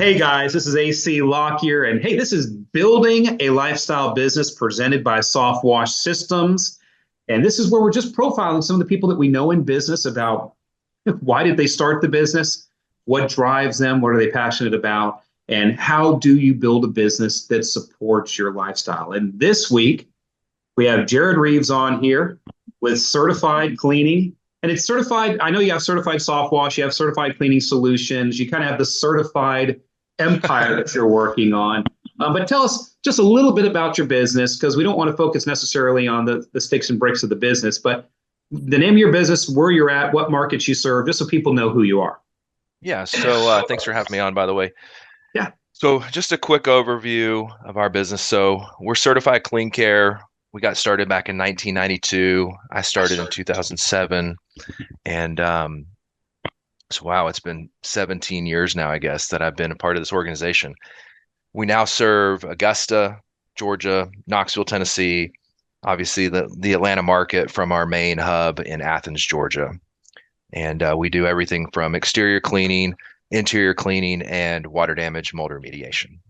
Hey guys, this is AC Lockyer, and hey, this is Building a Lifestyle Business presented by Soft Wash Systems. And this is where we're just profiling some of the people that we know in business about why did they start the business, what drives them, what are they passionate about, and how do you build a business that supports your lifestyle. And this week, we have Jared Reeves on here with certified cleaning. And it's certified. I know you have certified soft wash, you have certified cleaning solutions, you kind of have the certified empire that you're working on. But tell us just a little bit about your business because we don't want to focus necessarily on the sticks and bricks of the business, but the name of your business, where you're at, what markets you serve, just so people know who you are. Yeah, so thanks for having me on, by the way. Yeah. So just a quick overview of our business. So we're certified clean care. We got started back in 1992. I started in 2007. And so, wow, it's been 17 years now, I guess, that I've been a part of this organization. We now serve Augusta, Georgia, Knoxville, Tennessee, obviously the Atlanta market from our main hub in Athens, Georgia. And we do everything from exterior cleaning, interior cleaning, and water damage mold remediation.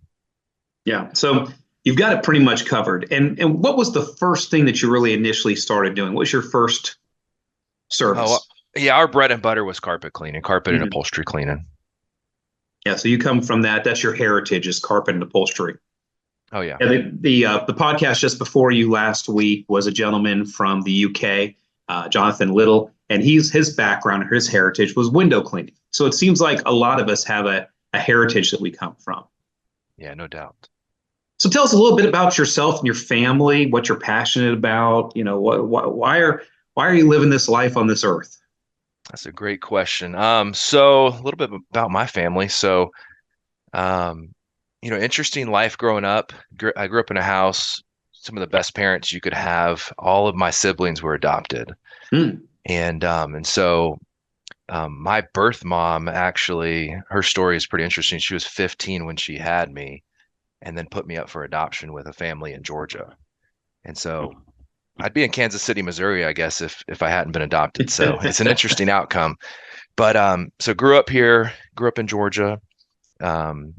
Yeah. So you've got it pretty much covered. And what was the first thing that you really initially started doing? What was your first Oh, service? yeah, our bread and butter was carpet cleaning, carpet and Mhm. upholstery cleaning. Yeah. So you come from that. That's your heritage is carpet and upholstery. Oh, yeah. Yeah, the podcast just before you last week was a gentleman from the UK, Jonathan Little, and his background, his heritage was window cleaning. So it seems like a lot of us have a heritage that we come from. Yeah, no doubt. So tell us a little bit about yourself and your family, what you're passionate about. You know, why are you living this life on this earth? That's a great question. So a little bit about my family. So, um, interesting life growing up. I grew up in a house, some of the best parents you could have. All of my siblings were adopted. Hmm. And my birth mom, actually, her story is pretty interesting. She was 15 when she had me and then put me up for adoption with a family in Georgia. And so I'd be in Kansas City, Missouri, I guess, if I hadn't been adopted. So it's an interesting outcome. But so grew up here, grew up in Georgia, um,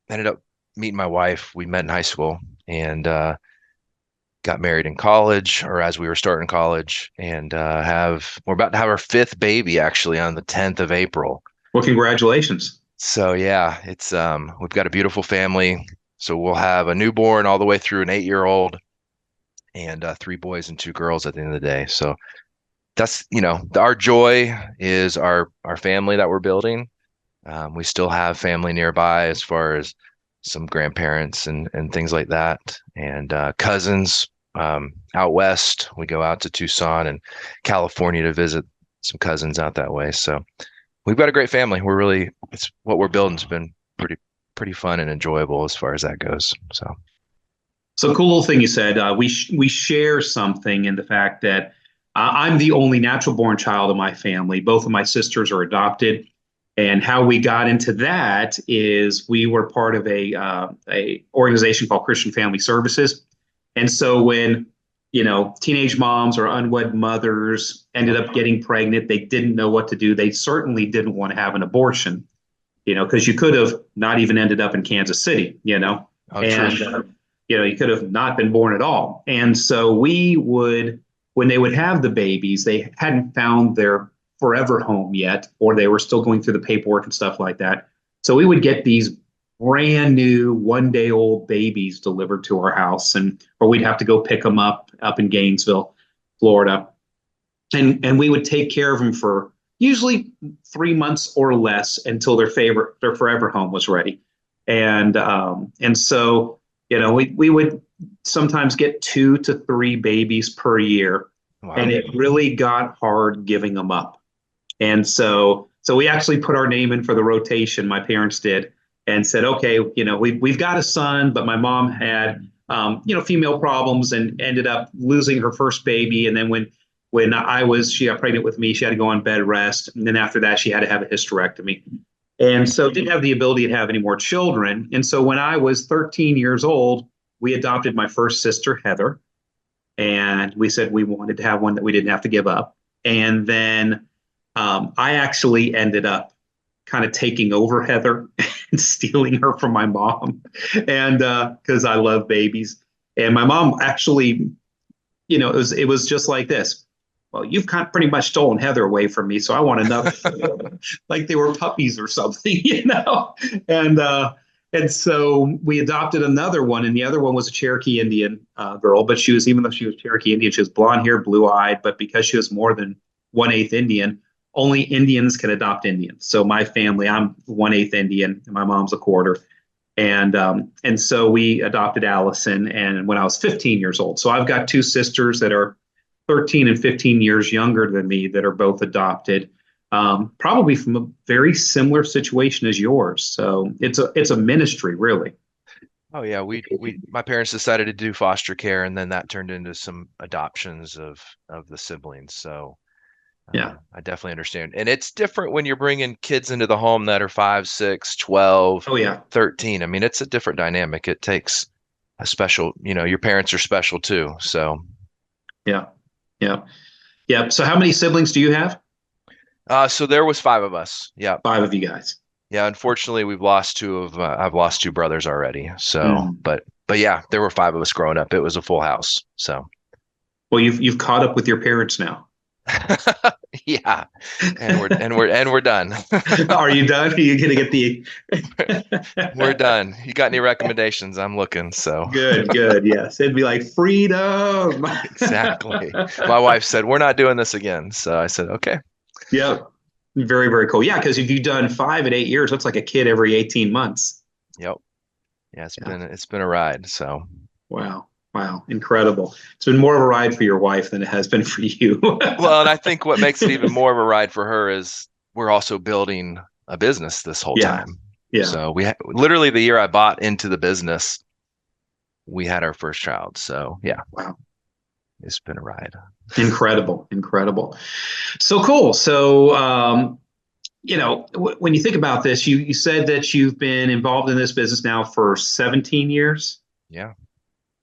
ended up meeting my wife. We met in high school and got married in college, or as we were starting college, and we're about to have our fifth baby actually on the 10th of April. Well, congratulations. So yeah, it's we've got a beautiful family. So we'll have a newborn all the way through an 8-year-old and three boys and two girls at the end of the day. So that's our joy is our family that we're building. We still have family nearby as far as some grandparents and things like that, and cousins out west. We go out to Tucson and California to visit some cousins out that way. So we've got a great family. It's what we're building's been pretty fun and enjoyable as far as that goes. So So cool little thing you said. We share something in the fact that I'm the only natural born child of my family. Both of my sisters are adopted, and how we got into that is we were part of a organization called Christian Family Services, and so when teenage moms or unwed mothers ended up getting pregnant, they didn't know what to do. They certainly didn't want to have an abortion, because you could have not even ended up in Kansas City, oh, true. and you could have not been born at all. And so we would, when they would have the babies, they hadn't found their forever home yet, or they were still going through the paperwork and stuff like that. So we would get these brand new 1 day old babies delivered to our house, and or we'd have to go pick them up in Gainesville, Florida, and we would take care of them for usually 3 months or less until their forever home was ready. And so we would sometimes get 2 to 3 babies per year, and Wow. it really got hard giving them up. And so we actually put our name in for the rotation. My parents did, and said, okay, we've got a son, but my mom had female problems and ended up losing her first baby. And then when she got pregnant with me, she had to go on bed rest, and then after that, she had to have a hysterectomy. And so didn't have the ability to have any more children. And so when I was 13 years old, we adopted my first sister, Heather, and we said we wanted to have one that we didn't have to give up. And then I actually ended up kind of taking over Heather and stealing her from my mom, and because I love babies. And my mom actually, it was just like this. Well, you've kind of pretty much stolen Heather away from me, so I want another. Like they were puppies or something. And so we adopted another one, and the other one was a Cherokee Indian girl. But even though she was Cherokee Indian, she was blonde hair, blue eyed. But because she was more than 1/8 Indian, only Indians can adopt Indians. So my family, I'm 1/8 Indian, and my mom's a quarter. And so we adopted Allison, and when I was 15 years old. So I've got two sisters that are 13 and 15 years younger than me that are both adopted, probably from a very similar situation as yours. So it's a ministry, really. Oh yeah, my parents decided to do foster care, and then that turned into some adoptions of the siblings. So Yeah. I definitely understand. And it's different when you're bringing kids into the home that are 5, 6, 12, Oh yeah. 13. I mean, it's a different dynamic. It takes a special, your parents are special too. So, Yeah. Yeah. Yeah. So how many siblings do you have? so there was 5 of us. Yeah. 5 of you guys. Yeah. Unfortunately, I've lost 2 brothers already. So, Mm. but yeah, there were 5 of us growing up. It was a full house. So, Well, you've caught up with your parents now. yeah. And we're done. Are you done? Are you going to get the We're done. You got any recommendations? I'm looking. So good, good. Yes. It'd be like freedom. exactly. My wife said, we're not doing this again. So I said, okay. Yep. Very, very cool. Yeah, because if you've done 5 at 8 years, that's like a kid every 18 months. Yep. Yeah, Yeah. it's been a ride. So Wow. Wow. Incredible. It's been more of a ride for your wife than it has been for you. well, and I think what makes it even more of a ride for her is we're also building a business this whole Yeah. time. Yeah. So literally the year I bought into the business, we had our first child. So yeah, Wow. it's been a ride. Incredible. Incredible. So cool. So, when you think about this, you said that you've been involved in this business now for 17 years, Yeah.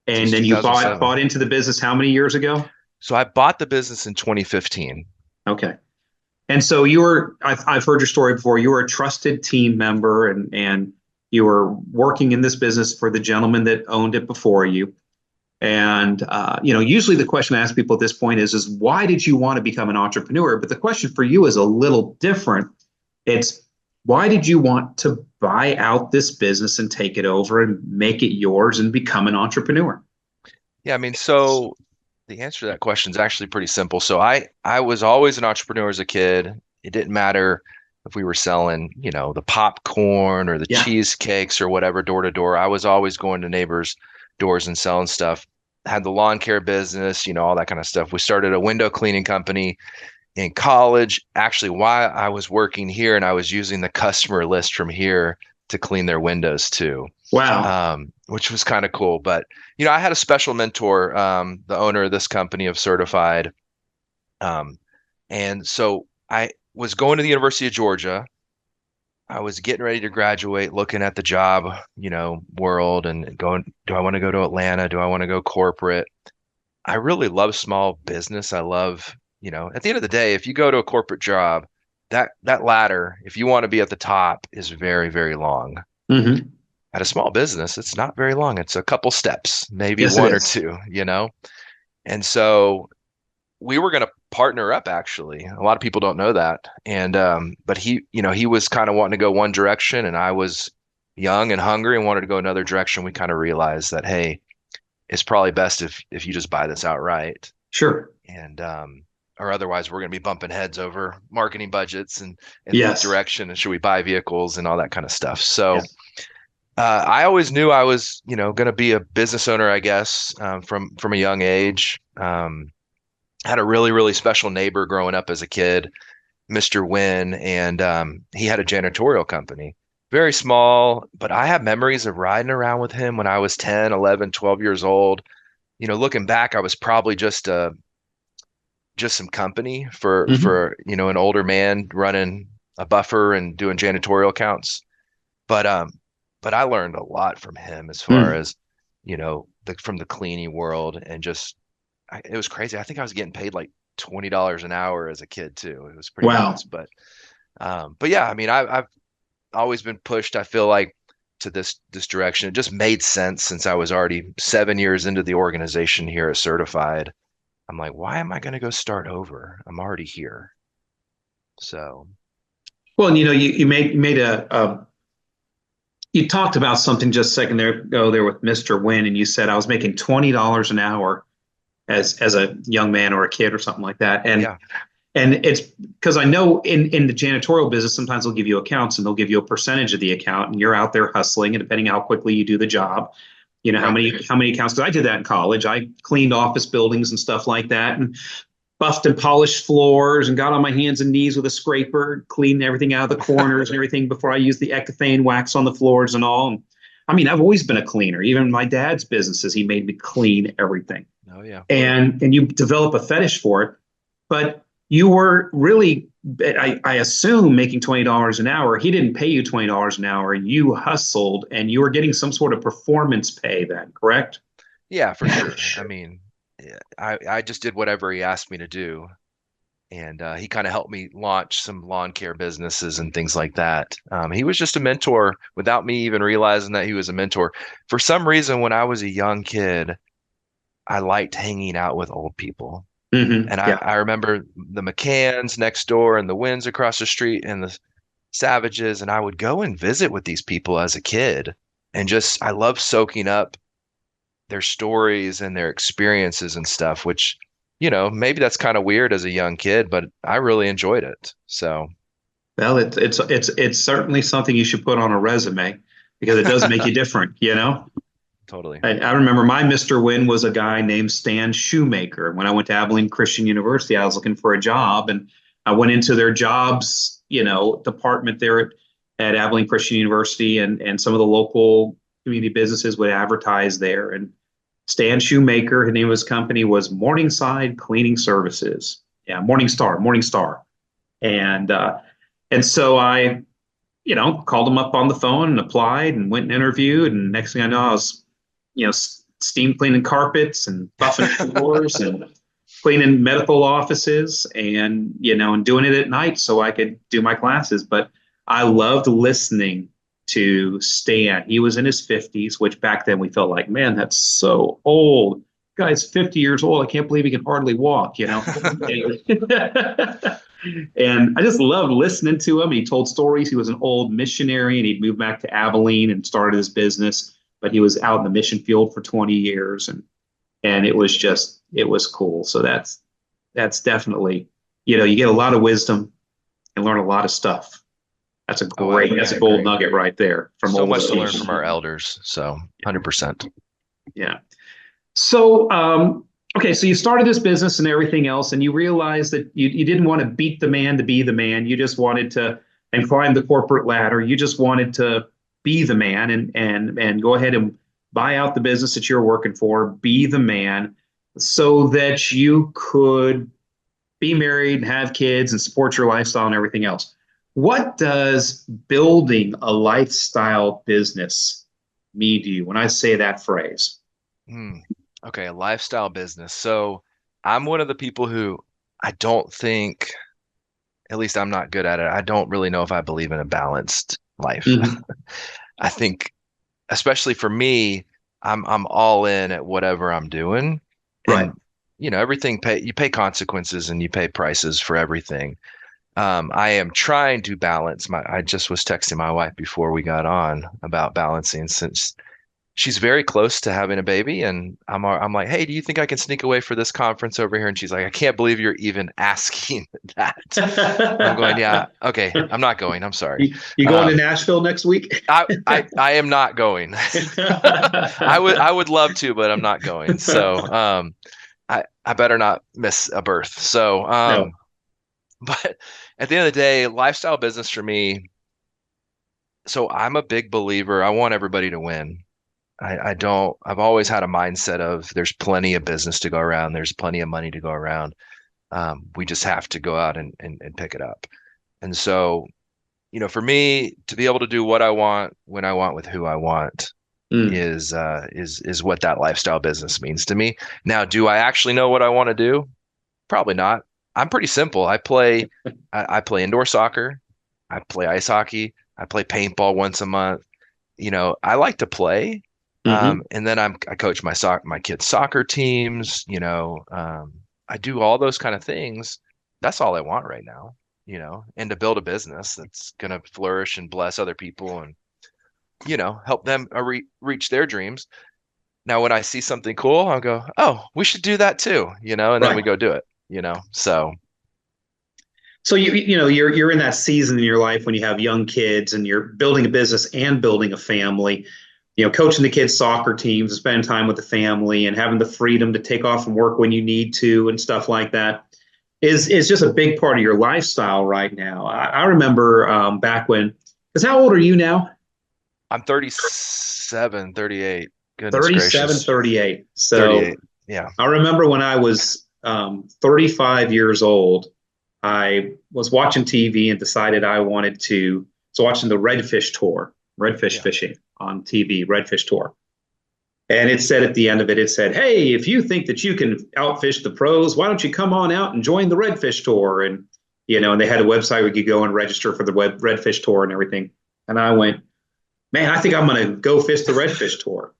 and Since then you bought 2007. bought into the business how many years ago? So I bought the business in 2015. Okay. And so I've heard your story before. You were a trusted team member, and you were working in this business for the gentleman that owned it before you. And usually the question I ask people at this point is why did you want to become an entrepreneur? But the question for you is a little different. It's why did you want to buy out this business and take it over and make it yours and become an entrepreneur? Yeah, I mean, so the answer to that question is actually pretty simple. So I was always an entrepreneur as a kid. It didn't matter if we were selling, the popcorn or the Yeah. cheesecakes or whatever door to door. I was always going to neighbors' doors and selling stuff. Had the lawn care business, all that kind of stuff. We started a window cleaning company in college, actually, while I was working here, and I was using the customer list from here to clean their windows too. Wow. Which was kind of cool. But I had a special mentor, the owner of this company of Certified, and so I was going to the University of Georgia. I was getting ready to graduate, looking at the job, world, and going, do I want to go to Atlanta? Do I want to go corporate? I really love small business. I love, at the end of the day, if you go to a corporate job, that ladder, if you want to be at the top, is very, very long. Mm-hmm. At a small business, it's not very long. It's a couple steps, maybe Yes, it one or is. two, And so we were going to partner up, actually. A lot of people don't know that. And but he was kind of wanting to go one direction, and I was young and hungry and wanted to go another direction. We kind of realized that, hey, it's probably best if you just buy this outright. Sure. And or otherwise we're going to be bumping heads over marketing budgets and lead Yes. direction, and should we buy vehicles and all that kind of stuff. So Yeah. I always knew I was, going to be a business owner, I guess, from a young age. Had a really, really special neighbor growing up as a kid, Mr. Wynn, and he had a janitorial company. Very small, but I have memories of riding around with him when I was 10, 11, 12 years old. Looking back, I was probably just some company for Mm-hmm. an older man running a buffer and doing janitorial counts. But I learned a lot from him as far Mm. as, from the cleaning world, and just it was crazy. I think I was getting paid like $20 an hour as a kid too. It was pretty Wow. nuts. But But yeah, I mean, I've always been pushed, I feel like, to this direction. It just made sense since I was already 7 years into the organization here at Certified. I'm like, why am I going to go start over? I'm already here. So Well, and you made you talked about something just a second there ago there with Mr. Wynn, and you said I was making $20 an hour as a young man or a kid or something like that. yeah, And it's because I know in the janitorial business, sometimes they'll give you accounts and they'll give you a percentage of the account, and you're out there hustling, and depending how quickly you do the job, how right. many accounts. Because I did that in college. I cleaned office buildings and stuff like that, and buffed and polished floors, and got on my hands and knees with a scraper, cleaned everything out of the corners and everything before I used the ectophane wax on the floors and all. And I mean, I've always been a cleaner. Even my dad's businesses, he made me clean everything, Oh yeah. and you develop a fetish for it. But you were really, I assume, making $20 an hour. He didn't pay you $20 an hour. You hustled, and you were getting some sort of performance pay then, correct? Yeah, for sure. I mean, yeah, I just did whatever he asked me to do. And he kind of helped me launch some lawn care businesses and things like that. He was just a mentor without me even realizing that he was a mentor. For some reason, when I was a young kid, I liked hanging out with old people. And Yeah. I remember the McCanns next door and the Winds across the street and the Savages. And I would go and visit with these people as a kid. And just, I love soaking up their stories and their experiences and stuff, which, maybe that's kind of weird as a young kid, but I really enjoyed it. So, Well, it's certainly something you should put on a resume because it does make you different. totally. I remember my Mr. Win was a guy named Stan Shoemaker. When I went to Abilene Christian University, I was looking for a job, and I went into their jobs, department there at Abilene Christian University, and some of the local community businesses would advertise there. And Stan Shoemaker, his name of his company was Morningside Cleaning Services. Yeah, Morningstar. And so I called him up on the phone and applied and went and interviewed. And next thing I know, I was steam cleaning carpets and buffing floors and cleaning medical offices and doing it at night so I could do my classes. But I loved listening to Stan. He was in his 50s, which back then we felt like, man, that's so old. Guy's 50 years old. I can't believe he can hardly walk. And I just loved listening to him. He told stories. He was an old missionary, and he'd moved back to Abilene and started his business, but he was out in the mission field for 20 years. And it was cool. So that's definitely, you get a lot of wisdom and learn a lot of stuff. That's a gold nugget right there from So old much to learn age. from our elders. So 100%. Yeah. So, okay, so you started this business and everything else, and you realized that you didn't want to beat the man to be the man. You just wanted to and climb the corporate ladder. You just wanted to be the man and go ahead and buy out the business that you're working for, be the man, so that you could be married and have kids and support your lifestyle and everything else. What does building a lifestyle business mean to you when I say that phrase? Hmm. Okay, a lifestyle business. So I'm one of the people who I don't think, at least I'm not good at it. I don't really know if I believe in a balanced life. Mhm. I think, especially for me, I'm all in at whatever I'm doing. Right. And everything you pay consequences and you pay prices for everything. I am trying to balance I just was texting my wife before we got on about balancing since she's very close to having a baby, and I'm like, hey, do you think I can sneak away for this conference over here? And she's like, I can't believe you're even asking that. And I'm going, yeah, okay, I'm not going. I'm sorry. You going to Um, Nashville next week? I am not going. I would love to, but I'm not going. So I better not miss a birth. So No. but at the end of the day, lifestyle business for me. So I'm a big believer. I want everybody to win. I don't, I've always had a mindset of there's plenty of business to go around. There's plenty of money to go around. We just have to go out and pick it up. And so, for me to be able to do what I want, when I want, with who I want Mm. is what that lifestyle business means to me. Now, do I actually know what I want to do? Probably not. I'm pretty simple. I play indoor soccer. I play ice hockey. I play paintball once a month. I like to play. Hmm. And then I coach my kids' soccer teams. I do all those kind of things. That's all I want right now, and to build a business that's going to flourish and bless other people and, help them reach their dreams. Now, when I see something cool, I'll go, oh, we should do that too, and then we Right. go do it. So So you're in that season in your life when you have young kids and you're building a business and building a family. Coaching the kids' soccer teams, spending time with the family, and having the freedom to take off from work when you need to and stuff like that is just a big part of your lifestyle right now. I remember back when, because how old are you now? I'm 37, 38. Goodness 37, gracious. 38. So 38. Yeah. I remember when I was 35 years old, I was watching TV and decided I wanted to. So watching the redfish tour, redfish Yeah. fishing on TV, redfish tour. And it said at the end of it, it said, "Hey, if you think that you can outfish the pros, why don't you come on out and join the redfish tour?" And they had a website where you could go and register for the redfish tour and everything. And I went, man, I think I'm going to go fish the redfish tour.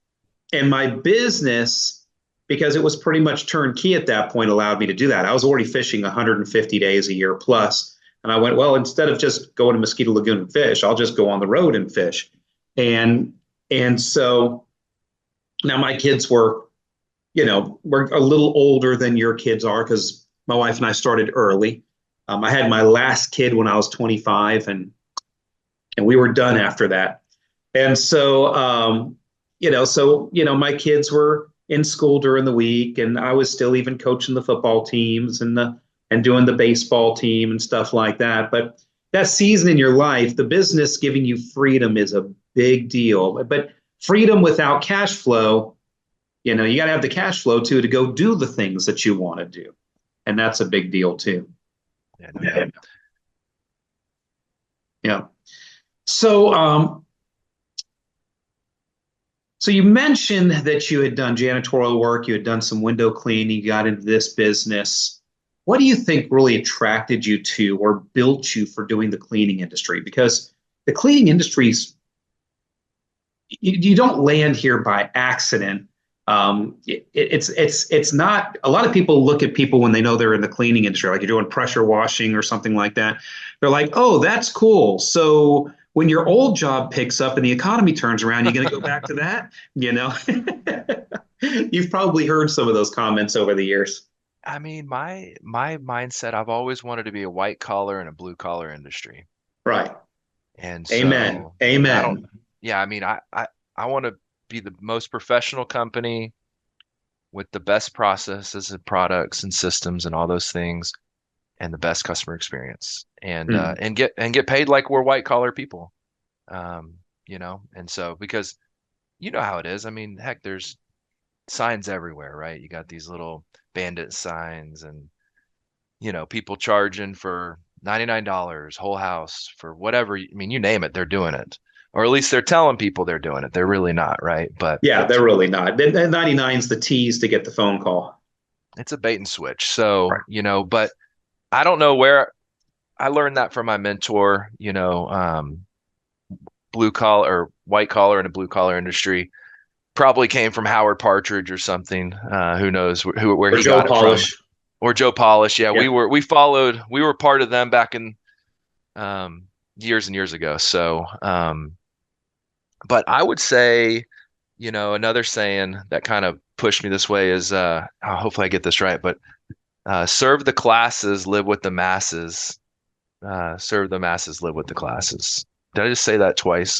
And my business, because it was pretty much turnkey at that point, allowed me to do that. I was already fishing 150 days a year plus. And I went, well, instead of just going to Mosquito Lagoon and fish, I'll just go on the road and fish. And and so now my kids were a little older than your kids are because my wife and I started early. I had my last kid when I was 25, and we were done after that. And so my kids were in school during the week, and I was still even coaching the football teams and doing the baseball team and stuff like that. But that season in your life, the business giving you freedom is a big deal. But freedom without cash flow, you got to have the cash flow too to go do the things that you want to do, and that's a big deal too. Yeah, no doubt. Yeah. So, so you mentioned that you had done janitorial work, you had done some window cleaning, you got into this business. What do you think really attracted you to or built you for doing the cleaning industry? Because the cleaning industry's you don't land here by accident. It's not. A lot of people look at people when they know they're in the cleaning industry, like you're doing pressure washing or something like that. They're like, "Oh, that's cool." So when your old job picks up and the economy turns around, you're going to go back to that. You've probably heard some of those comments over the years. I mean, my mindset, I've always wanted to be a white collar and a blue collar industry. Right. And Amen. so I don't, Amen. yeah, I mean, I want to be the most professional company with the best processes and products and systems and all those things and the best customer experience Hmm. and get paid like we're white collar people. And so because you know how it is. I mean, heck, there's signs everywhere, right? You got these little bandit signs and people charging for $99 whole house for whatever. I mean, you name it, they're doing it. Or at least they're telling people they're doing it. They're really not, right? But Yeah, they're really not. 99 is the tease to get the phone call. it's a bait and switch. So, Right. but I don't know where I learned that from my mentor, blue collar or white collar in a blue collar industry. Probably came from Howard Partridge or something. Who knows where Or he Joe got it from? Polish. Or Joe Polish. Yeah, Yeah. we were part of them back in years and years ago. So, but I would say, another saying that kind of pushed me this way is, hopefully I get this right, but serve the classes, live with the masses. Serve the masses, live with the classes. Did I just say that twice?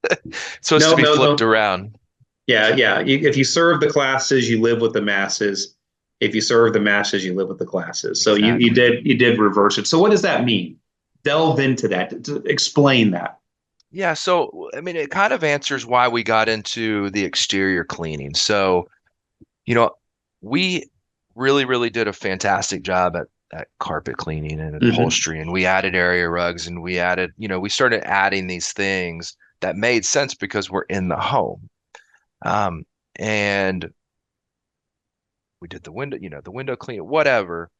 It's supposed to No, be no, flipped no. around. Yeah, yeah. If you serve the classes, you live with the masses. If you serve the masses, you live with the classes. So Exactly. you did reverse it. So what does that mean? Delve into that. Explain that. Yeah, so I mean, it kind of answers why we got into the exterior cleaning. So, you know, we really, really did a fantastic job at carpet cleaning and Hmm. upholstery, and we added area rugs and we added, we started adding these things that made sense because we're in the home. Um, and we did the window clean, whatever.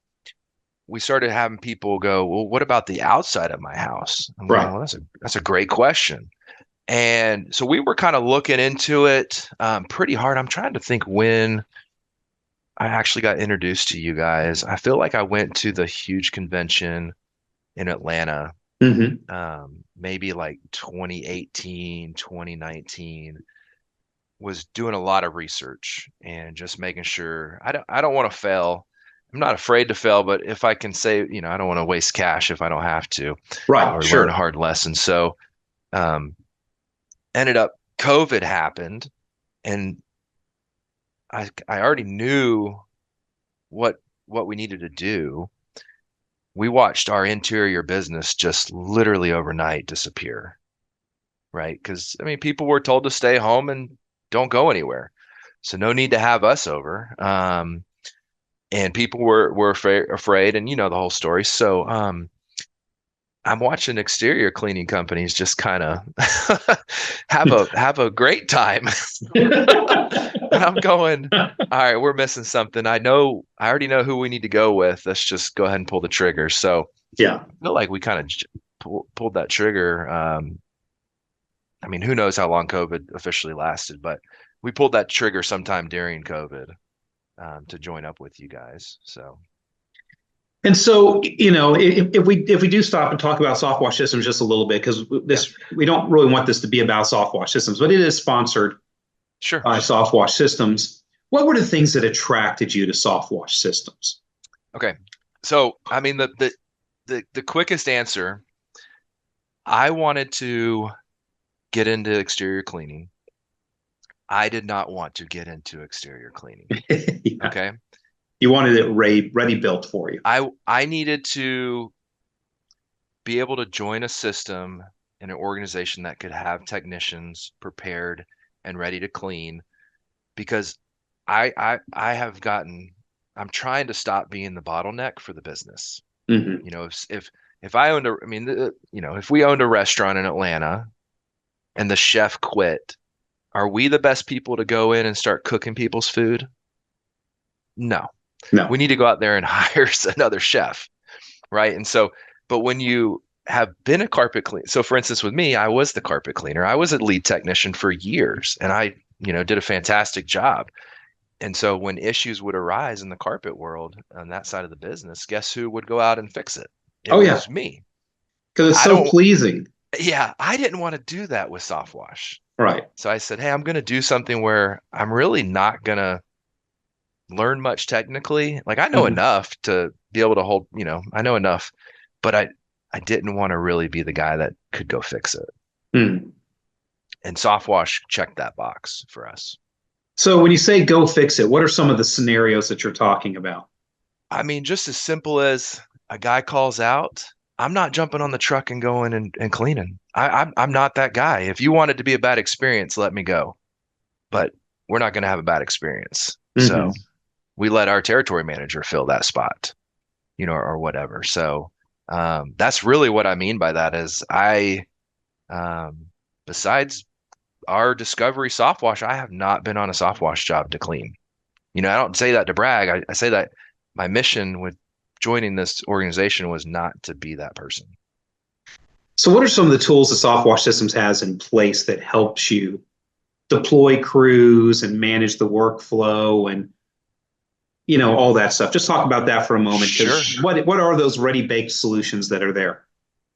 we started having people go, well, what about the outside of my house? I'm going, Right. well, that's a great question. And so we were kind of looking into it pretty hard. I'm trying to think when I actually got introduced to you guys. I feel like I went to the huge convention in Atlanta, Hmm. maybe like 2018, 2019. Was doing a lot of research and just making sure I don't want to fail. I'm not afraid to fail, but if I can say, I don't want to waste cash if I don't have to, Right. or learn Sure. hard lessons. So um, ended up COVID happened, and I already knew what we needed to do. We watched our interior business just literally overnight disappear, right? Because I mean, people were told to stay home and don't go anywhere, so no need to have us over. And people were afraid, and the whole story. So I'm watching exterior cleaning companies just kind of have a great time. And I'm going, all right, we're missing something. I already know who we need to go with. Let's just go ahead and pull the trigger. So Yeah. I feel like we kind of pulled that trigger. I mean, who knows how long COVID officially lasted, but we pulled that trigger sometime during COVID to join up with you guys. So And so, if we do stop and talk about soft wash systems just a little bit, because yeah, this we don't really want this to be about soft wash systems, but it is sponsored sure. by soft wash systems. What were the things that attracted you to soft wash systems? Okay. So, I mean, the quickest answer, I wanted to get into exterior cleaning. I did not want to get into exterior cleaning. Yeah. Okay. You wanted it ready built for you. I needed to be able to join a system in an organization that could have technicians prepared and ready to clean because I have gotten I'm trying to stop being the bottleneck for the business. Hmm. You know, if I owned a, I mean, if we owned a restaurant in Atlanta and the chef quit, are we the best people to go in and start cooking people's food? No. We No. need to go out there and hire another chef, right? And so, but when you have been a carpet cleaner, so for instance, with me, I was the carpet cleaner. I was a lead technician for years, and I, did a fantastic job. And so when issues would arise in the carpet world on that side of the business, guess who would go out and fix it? It Oh yeah, was me. because it's I so don't, pleasing. yeah, I didn't want to do that with soft wash. Right. So I said, hey, I'm going to do something where I'm really not going to learn much technically. Like I know Hmm. enough to be able to hold, I know enough, but I didn't want to really be the guy that could go fix it. Hmm. And soft wash checked that box for us. So when you say go fix it, what are some of the scenarios that you're talking about? I mean, just as simple as a guy calls out, I'm not jumping on the truck and going and cleaning. I'm not that guy. If you want it to be a bad experience, let me go. But we're not going to have a bad experience. Hmm. So we let our territory manager fill that spot, or whatever. So that's really what I mean by that is um, besides our Discovery soft wash, I have not been on a soft wash job to clean. I don't say that to brag. I say that my mission with joining this organization was not to be that person. So what are some of the tools the soft wash systems has in place that helps you deploy crews and manage the workflow and all that stuff? Just talk about that for a moment, Sure. because what are those ready baked solutions that are there?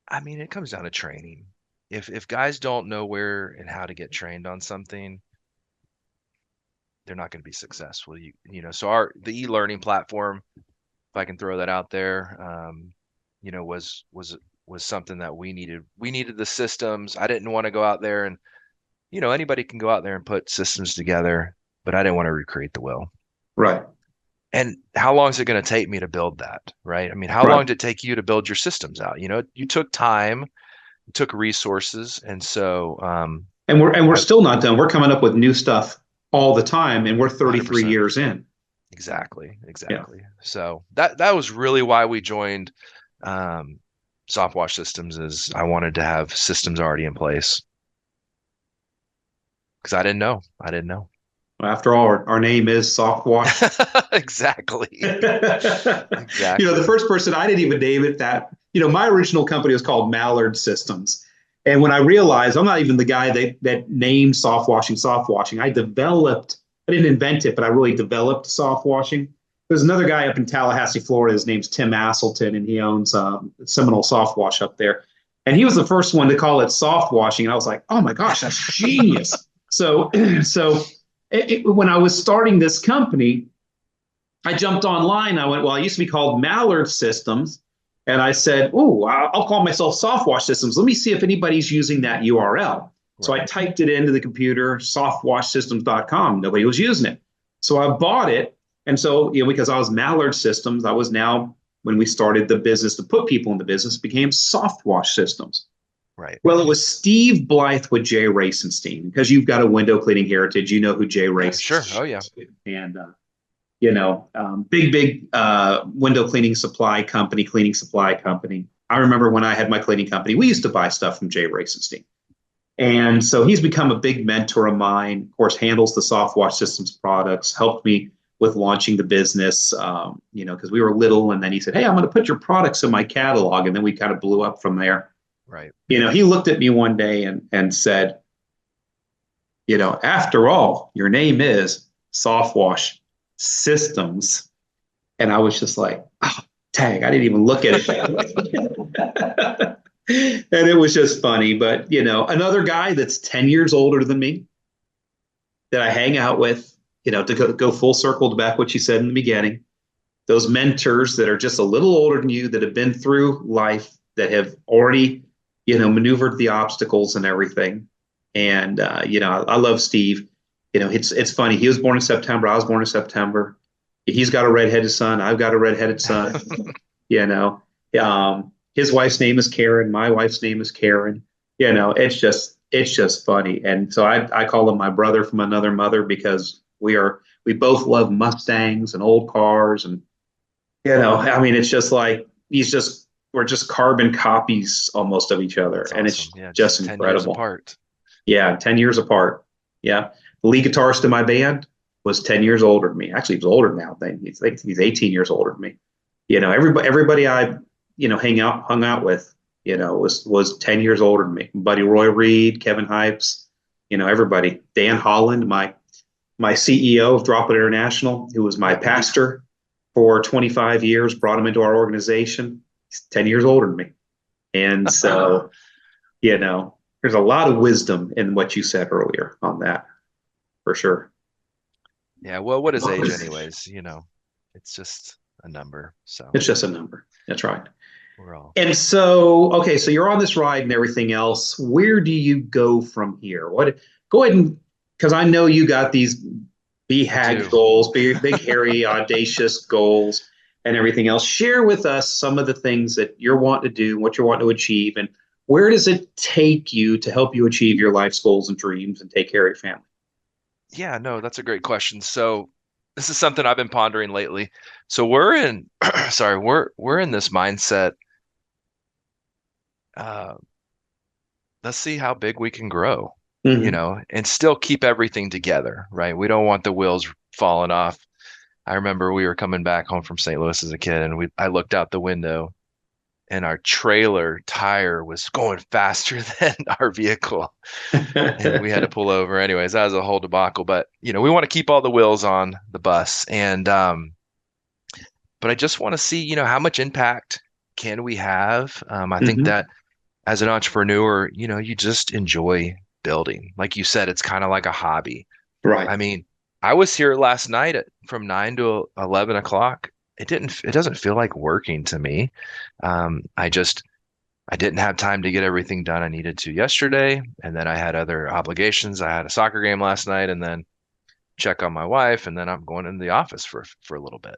I mean, it comes down to training. If guys don't know where and how to get trained on something, they're not going to be successful. So the e-learning platform, if I can throw that out there, was something that we needed. We needed the systems. I didn't want to go out there and, anybody can go out there and put systems together, but I didn't want to recreate the wheel. Right. And how long is it going to take me to build that? Right. I mean, how Right. long did it take you to build your systems out? You took time, you took resources. And so, And we're I still not done. We're coming up with new stuff all the time, and we're 33 100%. years in. Exactly. Yeah. Exactly. So that was really why we joined, um, Softwash Systems is I wanted to have systems already in place because I didn't know. I didn't know. After all, our name is Soft Wash. Exactly. The Exactly. first person, I didn't even name it that. My original company was called Mallard Systems. And when I realized I'm not even the guy that named soft washing, I didn't invent it, but I really developed soft washing. There's another guy up in Tallahassee, Florida. His name's Tim Asselton, and he owns Seminole Soft Wash up there. And he was the first one to call it soft washing. And I was like, oh my gosh, that's genius. When I was starting this company, I jumped online. I went, well, it used to be called Mallard Systems. And I said, oh, I'll call myself Softwash Systems. Let me see if anybody's using that URL. So I typed it into the computer, softwashsystems.com. Nobody was using it. So I bought it. And so, because I was Mallard Systems, I was now, when we started the business to put people in the business, became Softwash Systems. Right. Well, it was Steve Blythe with Jay Racenstein. Because you've got a window cleaning heritage, you know who Jay Racenstein is. Sure. Oh, yeah. And big window cleaning supply company. I remember when I had my cleaning company, we used to buy stuff from Jay Racenstein. And so he's become a big mentor of mine, of course, handles the Soft Wash Systems products, helped me with launching the business, because we were little. And then he said, hey, I'm going to put your products in my catalog. And then we kind of blew up from there. Right. He looked at me one day and said, after all, your name is Soft Wash Systems. And I was just like, oh, dang, I didn't even look at it. And it was just funny. But, another guy that's 10 years older than me that I hang out with, to go full circle to back what you said in the beginning, those mentors that are just a little older than you, that have been through life, that have already, maneuvered the obstacles and everything. And, I love Steve. It's funny. He was born in September. I was born in September. He's got a redheaded son. I've got a redheaded son. His wife's name is Karen. My wife's name is Karen. It's just funny. And so I call him my brother from another mother, because we both love Mustangs and old cars. And, it's just like, we're just carbon copies almost of each other. That's and awesome. It's just 10 incredible. Years apart. Yeah. 10 years apart. Yeah. The lead guitarist in my band was 10 years older than me. Actually, he was older now. I think he's 18 years older than me. Everybody I, hung out with, was 10 years older than me. Buddy Roy Reed, Kevin Hypes, everybody. Dan Holland, my CEO of Drop It International, who was my pastor for 25 years, brought him into our organization. He's 10 years older than me. And so, there's a lot of wisdom in what you said earlier on that, for sure. Yeah. Well, what is age anyways? It's just a number. So it's just a number. That's right. We're all. And so, okay, so you're on this ride and everything else. Where do you go from here? Go ahead and, because I know you got these BHAG goals, big, hairy, audacious goals and everything else. Share with us some of the things that you're wanting to do, what you're wanting to achieve, and where does it take you to help you achieve your life's goals and dreams and take care of your family? Yeah, no, that's a great question. So this is something I've been pondering lately. So we're in, we're in this mindset. Let's see how big we can grow, and still keep everything together, right? We don't want the wheels falling off. I remember we were coming back home from St. Louis as a kid, and I looked out the window, and our trailer tire was going faster than our vehicle, and we had to pull over. Anyways, that was a whole debacle. But we want to keep all the wheels on the bus, and but I just want to see how much impact can we have. I think that as an entrepreneur, you just enjoy building. Like you said, it's kind of like a hobby, right? I mean, I was here last night from 9 to 11 o'clock. It doesn't feel like working to me. I didn't have time to get everything done I needed to yesterday. And then I had other obligations. I had a soccer game last night, and then check on my wife. And then I'm going into the office for a little bit.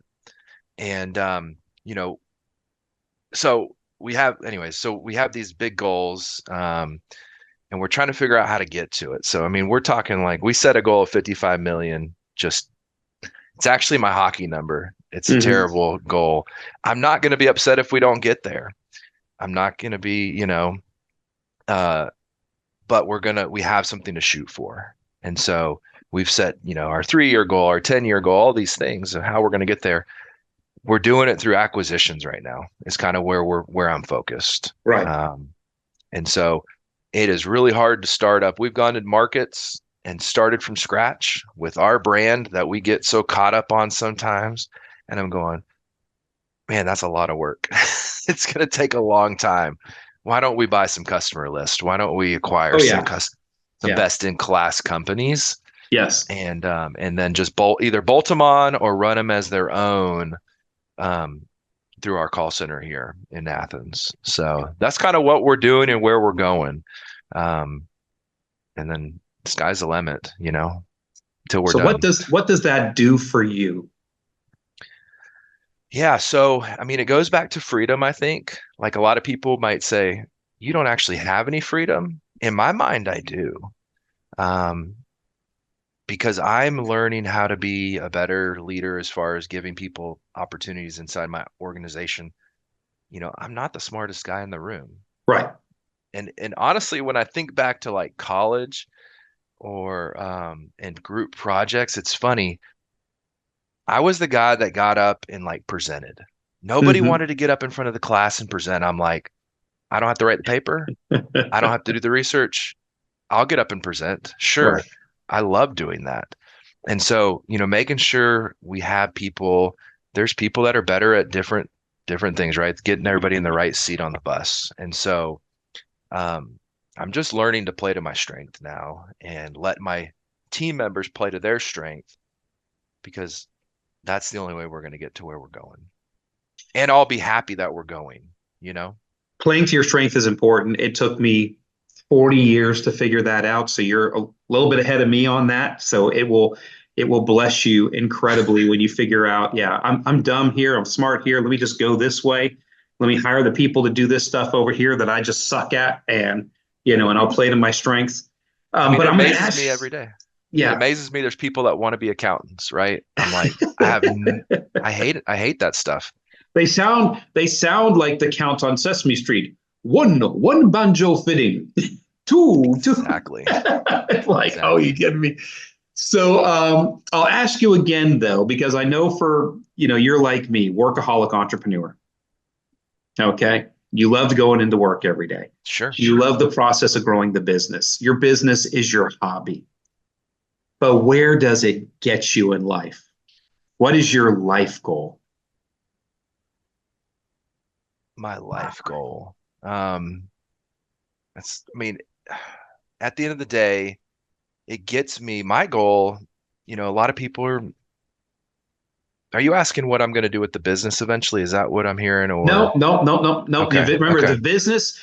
And, so we have these big goals, and we're trying to figure out how to get to it. So, we're talking, like, we set a goal of 55 million. It's actually my hockey number. It's a terrible goal. I'm not going to be upset if we don't get there. I'm not going to be, but we have something to shoot for. And so we've set, our 3-year goal, our 10-year goal, all these things and how we're going to get there. We're doing it through acquisitions right now. It's kind of where I'm focused. Right. And so it is really hard to start up. We've gone to markets and started from scratch with our brand that we get so caught up on sometimes. And I'm going, man, that's a lot of work. It's going to take a long time. Why don't we buy some customer list? Why don't we acquire Oh some yeah. some Yeah. best in class companies Yes. and then just either bolt them on or run them as their own um, through our call center here in Athens. So that's kind of what we're doing and where we're going. Um, and then sky's the limit, till we're So done. what does that do for you? Yeah. So, I mean, it goes back to freedom, I think. Like a lot of people might say, you don't actually have any freedom. In my mind, I do. Um, because I'm learning how to be a better leader as far as giving people opportunities inside my organization. I'm not the smartest guy in the room. Right. And honestly, when I think back to like college or and group projects, it's funny. I was the guy that got up and like presented. Nobody Hmm. wanted to get up in front of the class and present. I'm like, I don't have to write the paper. I don't have to do the research. I'll get up and present. Right. Sure. I love doing that. And so, making sure we have people, there's people that are better at different things, right? Getting everybody in the right seat on the bus. And so, um, I'm just learning to play to my strength now and let my team members play to their strength because that's the only way we're going to get to where we're going. And I'll be happy that we're going, you know? Playing to your strength is important. It took me 40 years to figure that out. So you're a little bit ahead of me on that. So it will bless you incredibly when you figure out, yeah, I'm dumb here, I'm smart here. Let me just go this way. Let me hire the people to do this stuff over here that I just suck at, and I'll play to my strengths. I mean, But it I'm going to amazes me ask, every day. It yeah, amazes me there's people that want to be accountants, right? I'm like, I hate it. I hate that stuff. they sound like the Count on Sesame Street. One banjo fitting, two. Exactly. It's like, oh, you Exactly. kidding me? So I'll ask you again though, because I know you're like me, workaholic entrepreneur. Okay. You love going into work every day. Sure. You love the process of growing the business. Your business is your hobby. But where does it get you in life? What is your life goal? My life goal. Um, I mean, at the end of the day, it gets me my goal. A lot of people are you asking what I'm going to do with the business eventually? Is that what I'm hearing or No, no, no, no, no. okay, Remember, okay. the business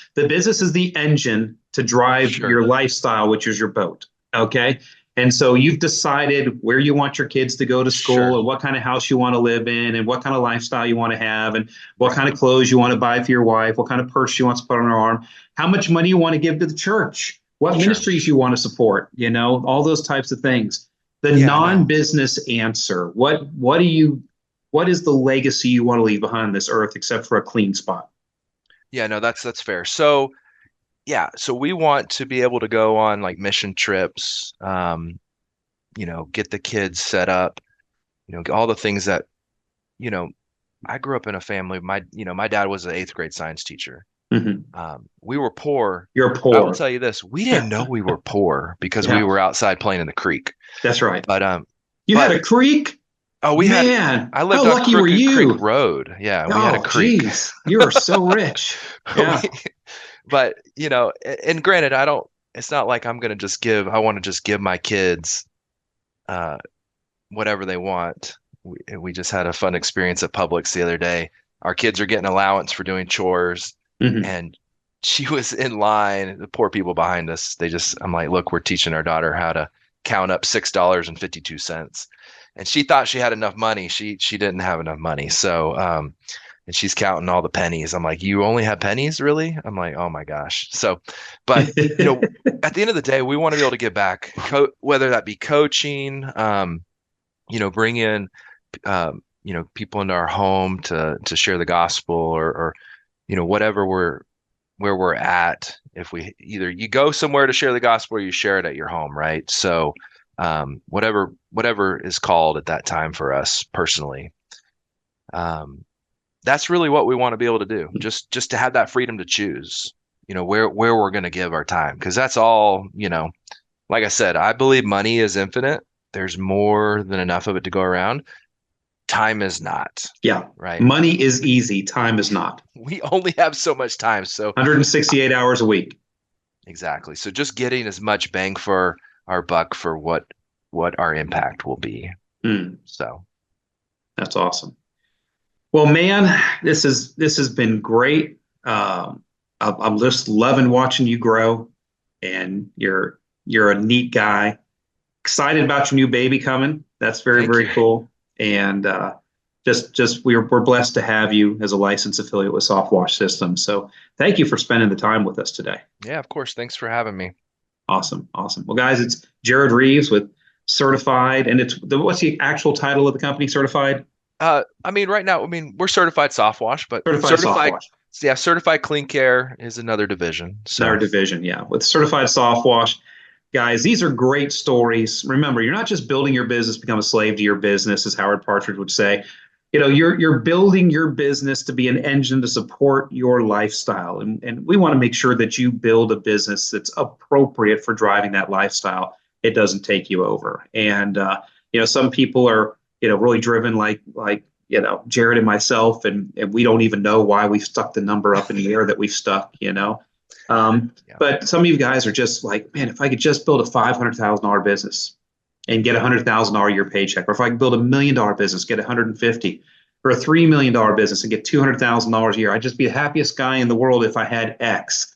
is the engine to drive Sure. your lifestyle, which is your boat. Okay. And so you've decided where you want your kids to go to school Sure. and what kind of house you want to live in and what kind of lifestyle you want to have and what Right. kind of clothes you want to buy for your wife, what kind of purse you want to put on her arm, how much money you want to give to the church, what Sure. ministries you want to support, all those types of things. The Yeah, no. non-business answer, what is the legacy you want to leave behind this earth except for a clean spot? Yeah, no, that's fair. So, yeah, so we want to be able to go on like mission trips, get the kids set up, all the things that, you know, I grew up in a family. My dad was an eighth grade science teacher. Mm-hmm. We were poor. You're I will poor. tell you this, we didn't know we were poor because we Yeah, were outside playing in the creek. that's right. But You had but a creek? oh, Man, I how lived on lucky were Crooked Creek you? Road. Yeah, we had a Oh, creek. geez. You are so rich. We, Yeah. but and granted, it's not like I want to just give my kids uh whatever they want. We just had a fun experience at Publix the other day. Our kids are getting allowance for doing chores, Hmm. and she was in line. The poor people behind us, I'm like, look, we're teaching our daughter how to count up $6.52. And she thought she had enough money. She didn't have enough money. So and she's counting all the pennies. I'm like, you only have pennies, really? I'm like, oh my gosh. So, but at the end of the day, we want to be able to give back, whether that be coaching, bring in, people into our home to share the gospel or whatever where we're at. If we either you go somewhere to share the gospel or you share it at your home, right? So, whatever is called at that time for us personally. That's really what we want to be able to do. Just to have that freedom to choose, where we're going to give our time. Because that's all, like I said, I believe money is infinite. There's more than enough of it to go around. Time is not. Yeah. Right. Money is easy. Time is not. We only have so much time. So 168 hours a week. Exactly. So just getting as much bang for our buck for what our impact will be. So that's awesome. Well, man, this has been great. I'm just loving watching you grow, and you're a neat guy. Excited about your new baby coming. That's very cool. And we're blessed to have you as a licensed affiliate with Softwash Systems. So thank you for spending the time with us today. Yeah, of course. Thanks for having me. Awesome. Well, guys, it's Jared Reeves with Certified, and what's the actual title of the company? Certified. Right now, we're certified Softwash, but certified Softwash. Yeah, Certified Clean Care is another division. Another division, yeah. With Certified Softwash, guys, these are great stories. Remember, you're not just building your business, become a slave to your business, as Howard Partridge would say. You're building your business to be an engine to support your lifestyle, and we want to make sure that you build a business that's appropriate for driving that lifestyle. It doesn't take you over, and some people are really driven like Jared and myself, and we don't even know why we've stuck the number up in the air that we've stuck, But some of you guys are just like, man, if I could just build a $500,000 business and get $100,000 a year paycheck, or if I could build $1 million business, get 150, or a $3 million business and get $200,000 a year, I'd just be the happiest guy in the world if I had X.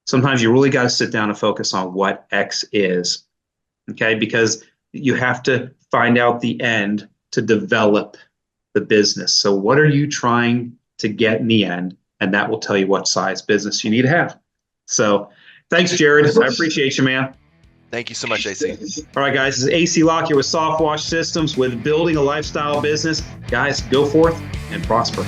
Sometimes you really got to sit down and focus on what X is, okay? Because you have to find out the end to develop the business. So what are you trying to get in the end? And that will tell you what size business you need to have. So thanks, Jared. I appreciate you, man. Thank you so much, AC. All right, guys. This is AC Lockyer with Softwash Systems with building a lifestyle business. Guys, go forth and prosper.